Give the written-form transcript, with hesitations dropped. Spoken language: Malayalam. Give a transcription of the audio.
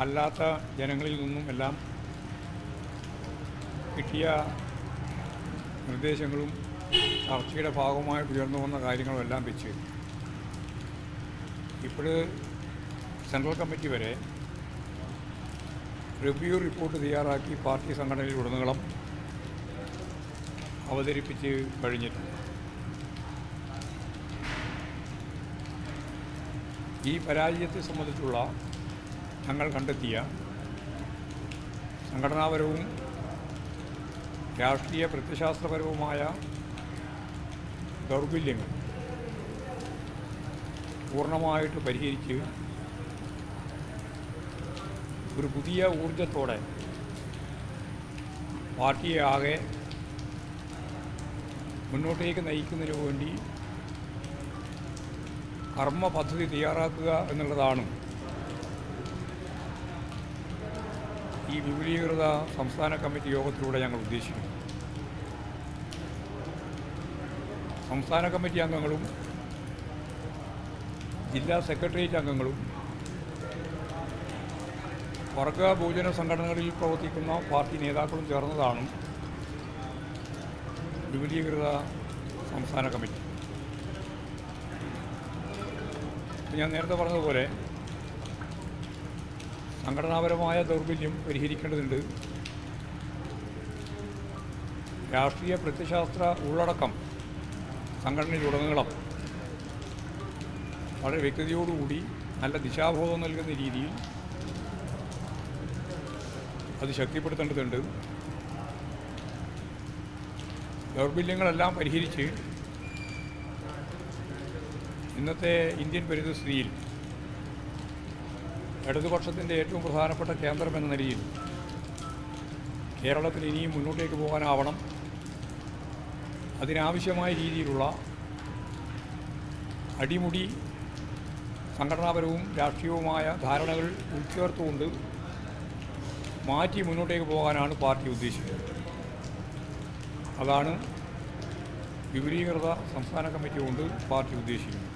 അല്ലാത്ത ജനങ്ങളിൽ നിന്നും എല്ലാം കിട്ടിയ നിർദ്ദേശങ്ങളും ചർച്ചയുടെ ഭാഗമായിട്ട് ഉയർന്നു വന്ന കാര്യങ്ങളും എല്ലാം വെച്ച് ഇപ്പോൾ സെൻട്രൽ കമ്മിറ്റി വരെ റിവ്യൂ റിപ്പോർട്ട് തയ്യാറാക്കി പാർട്ടി സംഘടനയിലുടനീളം അവതരിപ്പിച്ച് കഴിഞ്ഞിട്ടുണ്ട്. ഈ പരാജയത്തെ സംബന്ധിച്ചുള്ള ഞങ്ങൾ കണ്ടെത്തിയ സംഘടനാപരവും രാഷ്ട്രീയ പ്രത്യയശാസ്ത്രപരവുമായ ദൗർബല്യങ്ങൾ പൂർണ്ണമായിട്ട് പരിഹരിച്ച് ഒരു പുതിയ ഊർജത്തോടെ പാർട്ടിയെ ആകെ മുന്നോട്ടേക്ക് നയിക്കുന്നതിന് വേണ്ടി കർമ്മ പദ്ധതി തയ്യാറാക്കുക എന്നുള്ളതാണ് ഈ വിപുലീകൃത സംസ്ഥാന കമ്മിറ്റി യോഗത്തിലൂടെ ഞങ്ങൾ ഉദ്ദേശിക്കുന്നു. സംസ്ഥാന കമ്മിറ്റി അംഗങ്ങളും ജില്ലാ സെക്രട്ടേറിയറ്റ് അംഗങ്ങളും വർഗ ഭോജന സംഘടനകളിൽ പ്രവർത്തിക്കുന്ന പാർട്ടി നേതാക്കളും ചേർന്നതാണ് വിപുലീകൃത സംസ്ഥാന കമ്മിറ്റി. ഞാൻ നേരത്തെ പറഞ്ഞതുപോലെ സംഘടനാപരമായ ദൗർബല്യം പരിഹരിക്കേണ്ടതുണ്ട്. രാഷ്ട്രീയ പ്രത്യയശാസ്ത്ര ഉള്ളടക്കം സംഘടനയിലുടനീളം വളരെ വ്യക്തതയോടുകൂടി നല്ല ദിശാബോധം നൽകുന്ന രീതിയിൽ അത് ശക്തിപ്പെടുത്തേണ്ടതുണ്ട്. ദൗർബല്യങ്ങളെല്ലാം പരിഹരിച്ച് ഇന്നത്തെ ഇന്ത്യൻ പരിതസ്ഥിതിയിൽ ഇടതുപക്ഷത്തിൻ്റെ ഏറ്റവും പ്രധാനപ്പെട്ട കേന്ദ്രം എന്ന നിലയിൽ കേരളത്തിൽ ഇനിയും മുന്നോട്ടേക്ക് പോകാനാവണം. അതിനാവശ്യമായ രീതിയിലുള്ള അടിമുടി സംഘടനാപരവും രാഷ്ട്രീയവുമായ ധാരണകൾ ഉൾച്ചേർത്തുകൊണ്ട് മാറ്റി മുന്നോട്ടേക്ക് പോകാനാണ് പാർട്ടി ഉദ്ദേശിക്കുന്നത്. അതാണ് വിപുലീകൃത സംസ്ഥാന കമ്മിറ്റി കൊണ്ട് പാർട്ടി ഉദ്ദേശിക്കുന്നത്.